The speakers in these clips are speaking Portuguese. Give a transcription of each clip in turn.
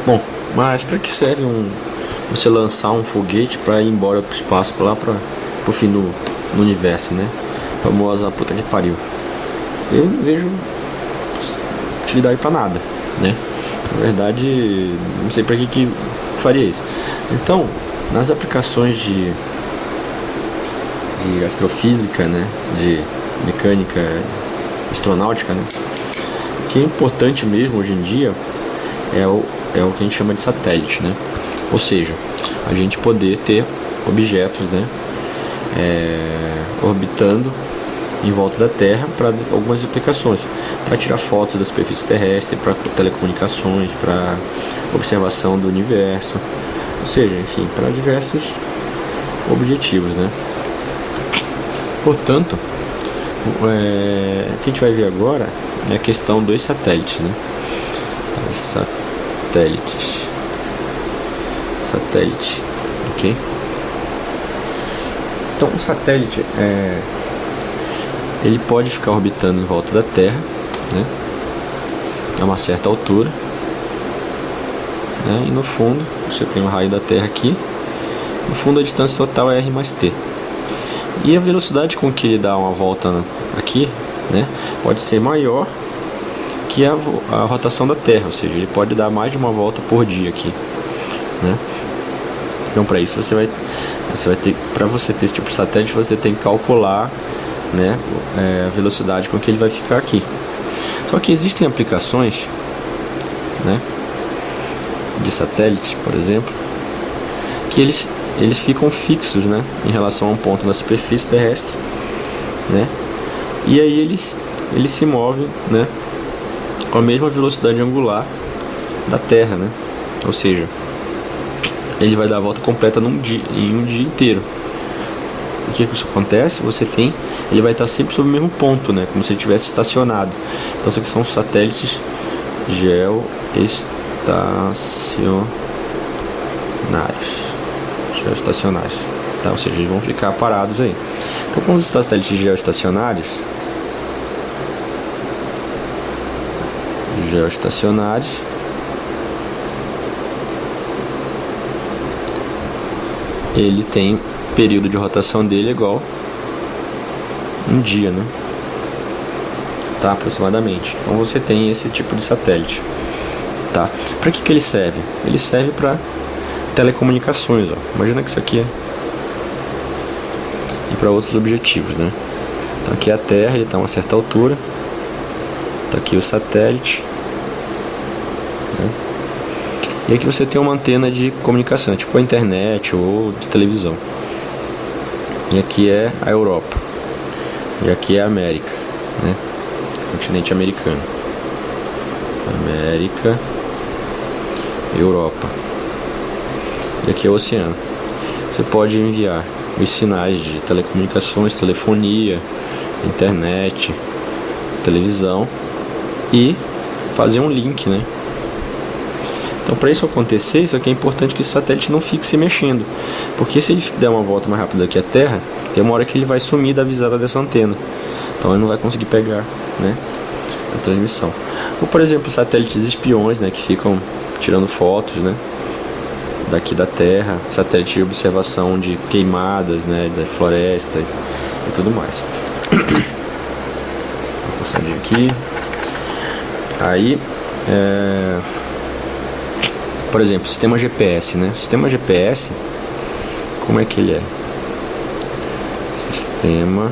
Bom, mas para que serve você lançar um foguete para ir embora pro espaço, lá para o fim do universo, né? A famosa puta que pariu. Eu não vejo utilidade para nada, né? Na verdade, não sei para que faria isso. Então, nas aplicações de astrofísica, né? De mecânica astronáutica, né? O que é importante mesmo hoje em dia é o que a gente chama de satélite, né? Ou seja, a gente poder ter objetos, né? Orbitando em volta da Terra para algumas aplicações, para tirar fotos da superfície terrestre, para telecomunicações, para observação do universo, ou seja, enfim, para diversos objetivos, né? Portanto, o que a gente vai ver agora é a questão dos satélites, né? Satélite, ok? Então, o satélite ele pode ficar orbitando em volta da Terra, né? A uma certa altura, né? E no fundo você tem o raio da Terra aqui. No fundo a distância total é r mais t. E a velocidade com que ele dá uma volta aqui, né, pode ser maior que a rotação da Terra, ou seja, ele pode dar mais de uma volta por dia aqui, né? Então, para isso você vai ter, para você ter esse tipo de satélite, você tem que calcular, né, a velocidade com que ele vai ficar aqui. Só que existem aplicações, né, de satélites, por exemplo, que eles ficam fixos, né, em relação a um ponto da superfície terrestre, né, e aí eles se movem, né, com a mesma velocidade angular da Terra, né, ou seja, ele vai dar a volta completa em um dia inteiro. O que isso acontece? Ele vai estar sempre sobre o mesmo ponto, né, como se ele estivesse estacionado. Então isso aqui são satélites geoestacionários, tá? Ou seja, eles vão ficar parados aí. Então, com os satélites geoestacionários, ele tem período de rotação dele igual um dia, né? Tá, aproximadamente. Então você tem esse tipo de satélite, tá? Para que ele serve? Ele serve para telecomunicações, ó. Imagina que isso aqui e para outros objetivos, né? Então aqui é a Terra, ele está a uma certa altura. Tá aqui o satélite, né? E aqui você tem uma antena de comunicação, tipo a internet ou de televisão. E aqui é a Europa. E aqui é a América, né? Continente americano. América, Europa. E aqui é o oceano. Você pode enviar os sinais de telecomunicações, telefonia, internet, televisão e fazer um link, né? Então, para isso acontecer, isso aqui é importante que esse satélite não fique se mexendo, porque se ele der uma volta mais rápida que a Terra, tem uma hora que ele vai sumir da visada dessa antena, então ele não vai conseguir pegar, né, a transmissão. Ou, por exemplo, satélites espiões, né, que ficam tirando fotos, né, daqui da Terra, satélite de observação de queimadas, né, da floresta e tudo mais. Vou sair aqui. Aí, por exemplo, sistema GPS, né? Sistema GPS, como é que ele é? Sistema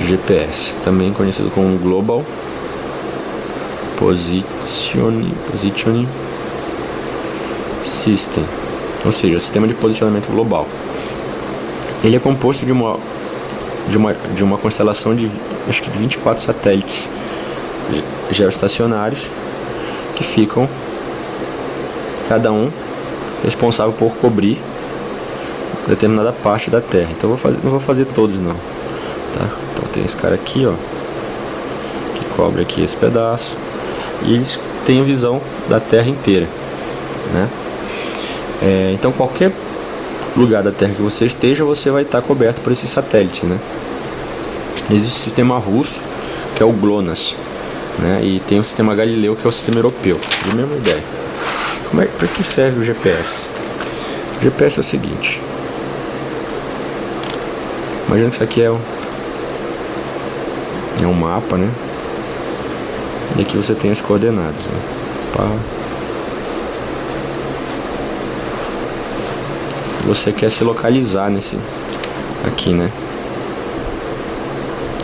GPS, também conhecido como Global Positioning System, ou seja, sistema de posicionamento global. Ele é composto de uma constelação de, acho que de 24 satélites geoestacionários que ficam cada um responsável por cobrir determinada parte da Terra. Então não vou fazer todos não, tá? Então tem esse cara aqui, ó, que cobre aqui esse pedaço, e eles têm a visão da Terra inteira, né? Então qualquer lugar da Terra que você esteja, você vai estar coberto por esse satélite, né? Existe um sistema russo que é o GLONASS, né? E tem o sistema Galileu, que é o sistema europeu. A mesma ideia. Para que serve o GPS? O GPS é o seguinte. Imagina que isso aqui é um mapa, né? E aqui você tem as coordenadas, né? Você quer se localizar nesse aqui, né?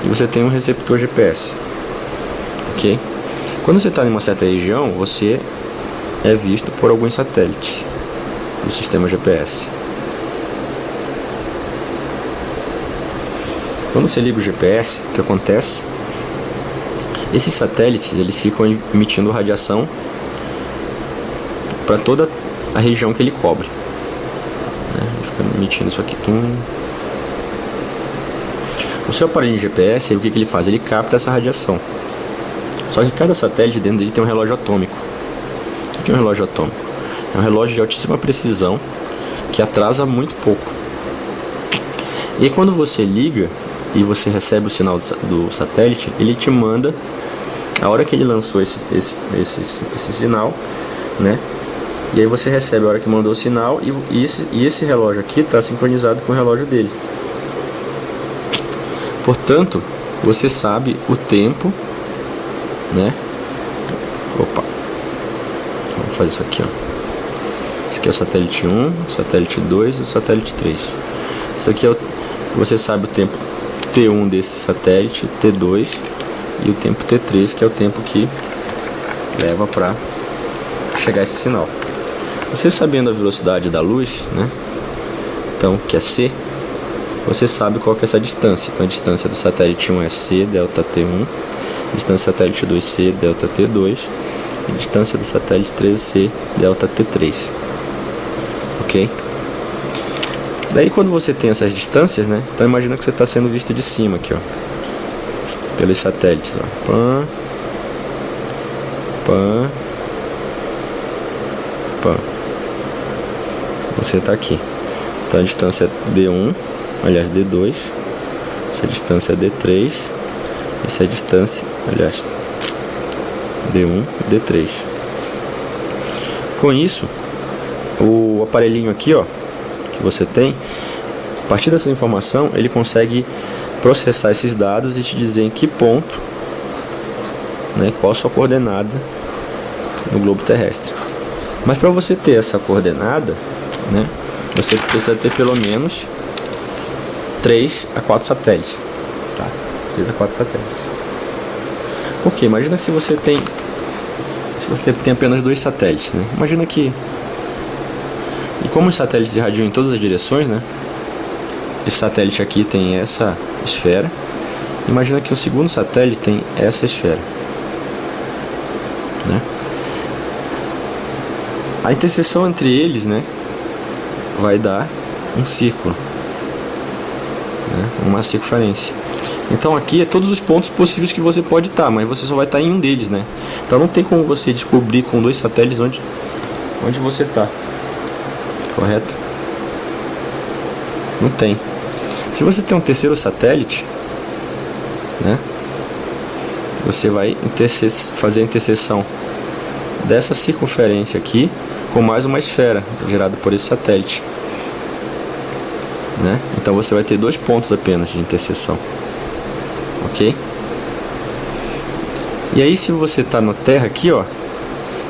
E você tem um receptor GPS, ok? Quando você está em uma certa região, você é visto por alguns satélites do sistema GPS. Quando você liga o GPS, o que acontece? Esses satélites, eles ficam emitindo radiação para toda a região que ele cobre, né? Ele fica emitindo isso aqui. O seu aparelho de GPS, o que ele faz? Ele capta essa radiação. Só que cada satélite dentro dele tem um relógio atômico. O que é um relógio atômico? É um relógio de altíssima precisão que atrasa muito pouco. E quando você liga e você recebe o sinal do satélite, ele te manda a hora que ele lançou esse sinal, né? E aí você recebe a hora que mandou o sinal e esse relógio aqui está sincronizado com o relógio dele. Portanto, você sabe o tempo, né? Opa, vamos fazer isso aqui, ó. Esse aqui é o satélite 1, o satélite 2 e o satélite 3. Isso aqui você sabe o tempo T1 desse satélite, T2 e o tempo T3, que é o tempo que leva para chegar esse sinal. Você sabendo a velocidade da luz, né? Então, que é c, você sabe qual que é essa distância. Então, a distância do satélite 1 é c, delta T1, a distância do satélite 2 c, delta T2, e a distância do satélite 3 c, delta T3. Ok? Daí, quando você tem essas distâncias, né? Então, imagina que você está sendo visto de cima aqui, ó, pelos satélites, ó. Pã, pã, pã. Você está aqui. Então a distância é D1, aliás D2. Essa distância é D3. Essa é a distância, aliás, D1 e D3. Com isso, o aparelhinho aqui, ó, que você tem, a partir dessa informação, ele consegue processar esses dados e te dizer em que ponto, né, qual a sua coordenada no globo terrestre. Mas para você ter essa coordenada, né, você precisa ter pelo menos 3 a 4 satélites, tá? 3 a 4 satélites. Porque imagina se você tem apenas 2 satélites, né? Imagina que, e como os satélites irradiam em todas as direções, né? Esse satélite aqui tem essa esfera. Imagina que o segundo satélite tem essa esfera, né? A interseção entre eles, né, vai dar um círculo, né, uma circunferência. Então aqui é todos os pontos possíveis que você pode estar, mas você só vai estar em um deles, né? Então não tem como você descobrir com 2 satélites onde você está, correto? Não tem. Se você tem um terceiro satélite, né, você vai fazer a interseção dessa circunferência aqui com mais uma esfera gerada por esse satélite, né? Então você vai ter 2 pontos apenas de interseção, ok? E aí, se você está na Terra aqui, ó,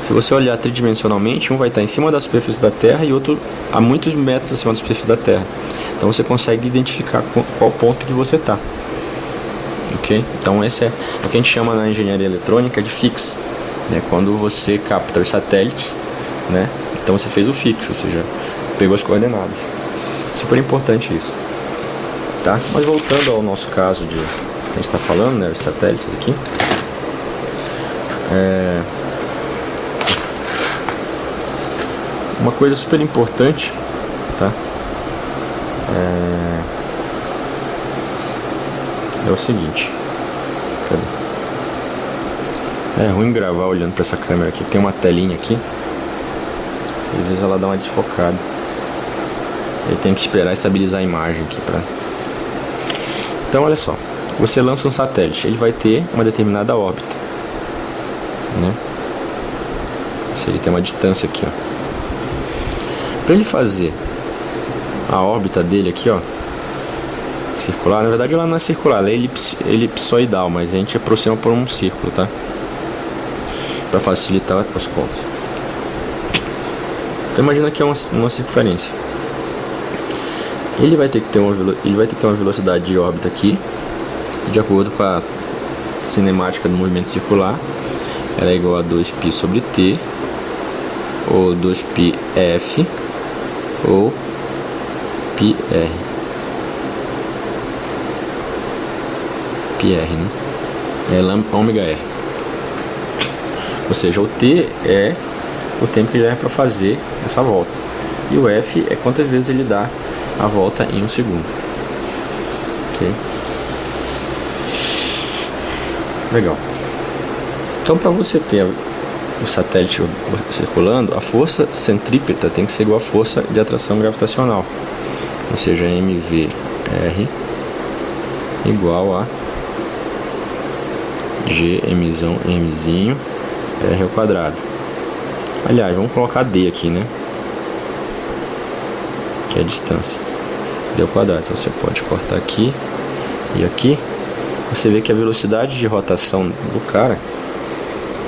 se você olhar tridimensionalmente, um vai estar em cima da superfície da Terra e outro a muitos metros acima da superfície da Terra. Então você consegue identificar qual ponto que você está, ok? Então esse é o que a gente chama na engenharia eletrônica de fix, né? Quando você capta os satélites, né? Então você fez o fixo, ou seja, pegou as coordenadas. Super importante isso, tá? Mas voltando ao nosso caso de a gente está falando, né? Os satélites aqui. Uma coisa super importante, tá? É o seguinte. Cadê? É ruim gravar olhando para essa câmera aqui. Tem uma telinha aqui. E às vezes ela dá uma desfocada. Aí tem que esperar estabilizar a imagem aqui pra... Então olha só. Você lança um satélite. Ele vai ter uma determinada órbita, ele tem uma distância aqui, ó. Para ele fazer a órbita dele aqui, ó, circular, na verdade ela não é circular, ela é elipsoidal, mas a gente aproxima por um círculo, tá? Para facilitar os cálculos. Então imagina que é uma circunferência. Ele vai ter que ter uma velocidade de órbita aqui, de acordo com a cinemática do movimento circular. Ela é igual a 2π sobre t, ou 2πf, ou πr. πr, né? É ômega r. Ou seja, o t é o tempo que ele leva para fazer essa volta. E o f é quantas vezes ele dá a volta em um segundo. Ok? Legal. Então, para você ter o satélite circulando, a força centrípeta tem que ser igual à força de atração gravitacional. Ou seja, mvr igual a g mzinho r ao quadrado. Aliás, vamos colocar d aqui, né? Que é a distância. D ao quadrado. Então você pode cortar aqui e aqui. Você vê que a velocidade de rotação do cara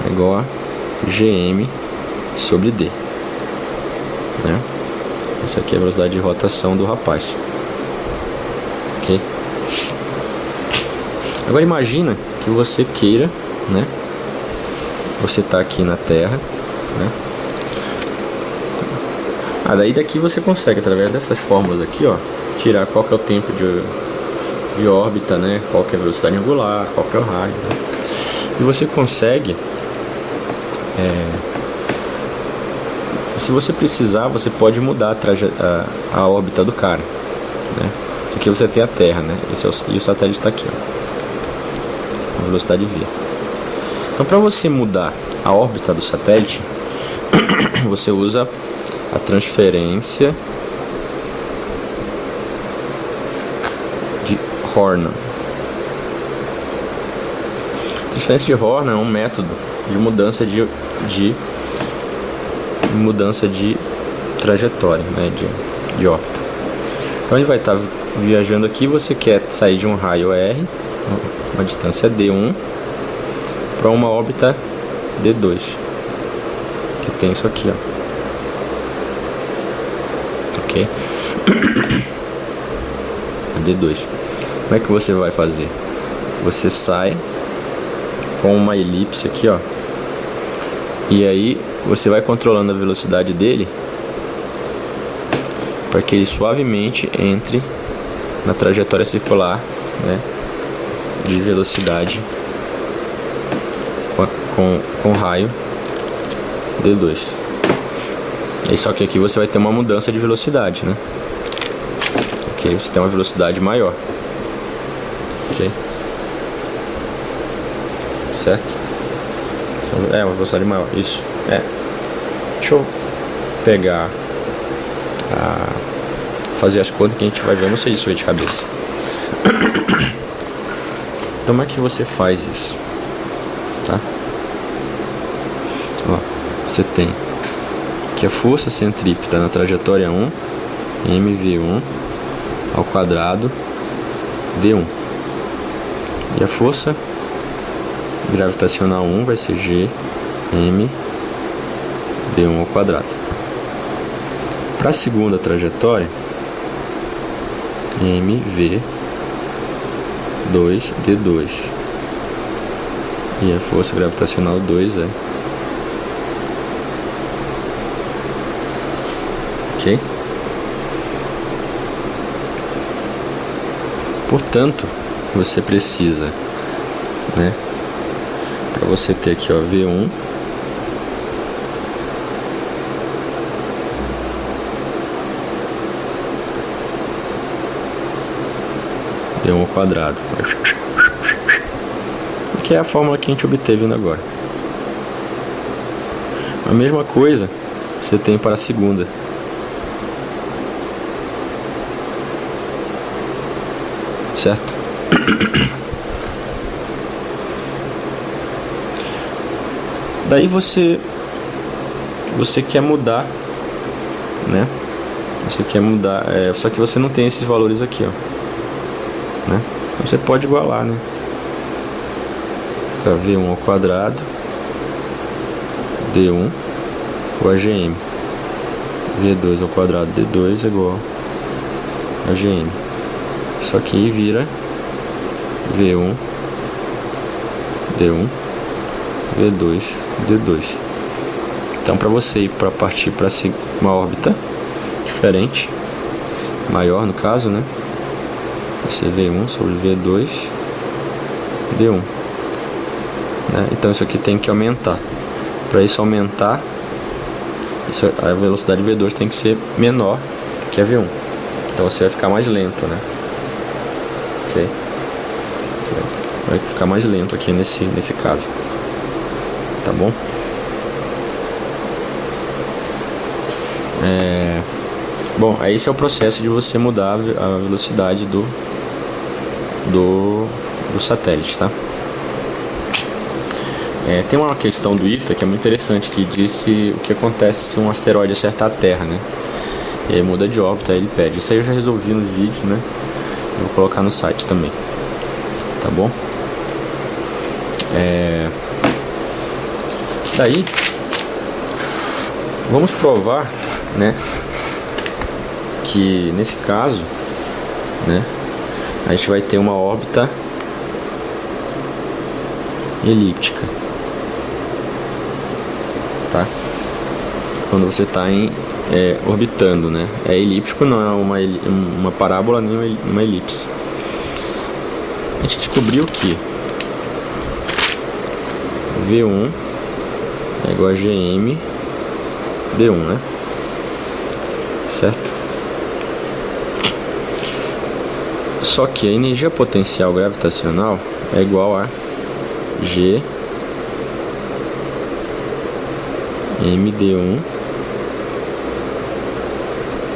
é igual a gm sobre d, né? Essa aqui é a velocidade de rotação do rapaz. Ok? Agora imagina que você queira, né? Você está aqui na Terra, né? Daí daqui você consegue, através dessas fórmulas aqui, ó, tirar qual que é o tempo de órbita, né? Qual que é a velocidade angular, qual que é o raio, né? E você consegue, se você precisar, você pode mudar a órbita do cara, né? Isso aqui você tem a Terra, né? E o satélite está aqui, ó, a velocidade v. Então, para você mudar a órbita do satélite, você usa a transferência de Horner. A transferência de Horner é um método de mudança de trajetória, né, de órbita. Então ele vai estar viajando aqui, você quer sair de um raio R, uma distância d1, para uma órbita d2, que tem isso aqui, ó. Ok? D2. Como é que você vai fazer? Você sai com uma elipse aqui, ó. E aí você vai controlando a velocidade dele para que ele suavemente entre na trajetória circular, né, de velocidade com raio D2. E só que aqui você vai ter uma mudança de velocidade, né? Ok, você tem uma velocidade maior. Ok, certo? É uma velocidade maior, isso. Deixa eu pegar fazer as contas que a gente vai ver. Eu não sei isso aí de cabeça. Então, como é que você faz isso? Tá? Ó, você tem que a força centrípeta na trajetória 1, mv1 ao quadrado d1. E a força gravitacional 1 vai ser g m d1 ao quadrado. Para a segunda trajetória, mv 2 d2. E a força gravitacional 2 é ok? Portanto, você precisa, né, para você ter aqui, ó, V1 D1 ao quadrado, que é a fórmula que a gente obteve ainda agora. A mesma coisa você tem para a segunda. Certo? Daí você que você quer mudar, né? Você quer mudar, só que você não tem esses valores aqui, ó, né? Então você pode igualar, né? Fica V1 ao quadrado D1 o AGM, V2 ao quadrado D2 é igual a AGM. Isso aqui vira V1 D1 V2 D2. Então, para você ir para partir para uma órbita diferente, maior no caso, né? Você V1 sobre V2 D1, né? Então isso aqui tem que aumentar. Para isso aumentar, a velocidade V2 tem que ser menor que a V1. Então você vai ficar mais lento, né? Ok? Você vai ficar mais lento aqui nesse caso. Tá bom? Bom, esse é o processo de você mudar a velocidade do satélite, tá? Tem uma questão do ITA que é muito interessante, que diz o que acontece se um asteroide acertar a Terra, né? E aí muda de órbita, aí ele pede. Isso aí eu já resolvi no vídeo, né? Eu vou colocar no site também, tá bom? Daí vamos provar, né, que nesse caso, né, a gente vai ter uma órbita elíptica, tá? Quando você está orbitando, né? É elíptico, não é uma parábola nem uma elipse. A gente descobriu que V1 é igual a GM D1, né? Certo? Só que a energia potencial gravitacional é igual a G MD1,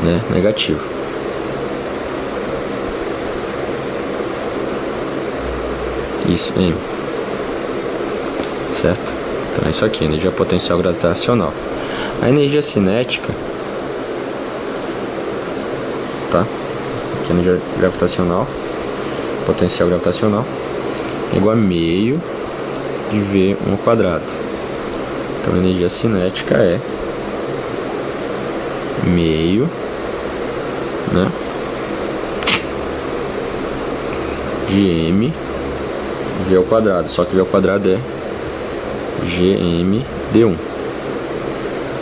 né, negativo. Isso, M. Certo? Então é isso aqui, energia potencial gravitacional. A energia cinética, tá? Aqui a energia gravitacional, potencial gravitacional, é igual a meio de V1 ao quadrado. Então a energia cinética é meio, né, de M V ao quadrado, só que V ao quadrado é GMD1,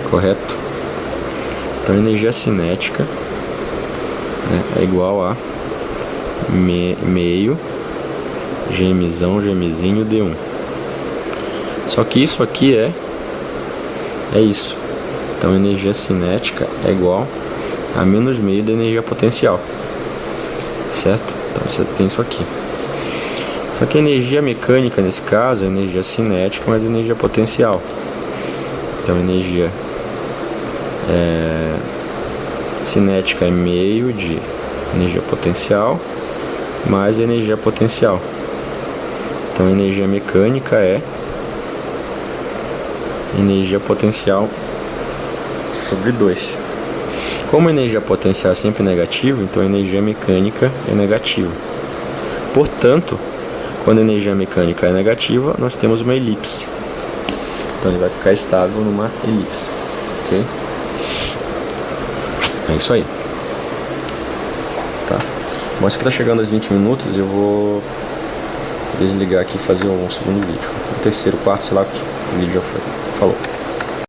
correto? Então a energia cinética, né, é igual a meio GMzão, GMzinho D1. Só que isso aqui é isso. Então a energia cinética é igual a menos meio da energia potencial, certo? Então você tem isso aqui. Só que a energia mecânica nesse caso é energia cinética mais energia potencial. Então a energia cinética é meio de energia potencial mais energia potencial. Então a energia mecânica é energia potencial sobre 2. Como a energia potencial é sempre negativa, então a energia mecânica é negativa. Portanto, quando a energia mecânica é negativa, nós temos uma elipse. Então ele vai ficar estável numa elipse, ok? É isso aí, tá? Bom, isso aqui tá chegando aos 20 minutos, eu vou desligar aqui e fazer um segundo vídeo. O terceiro, quarto, sei lá, que o vídeo já foi. Falou.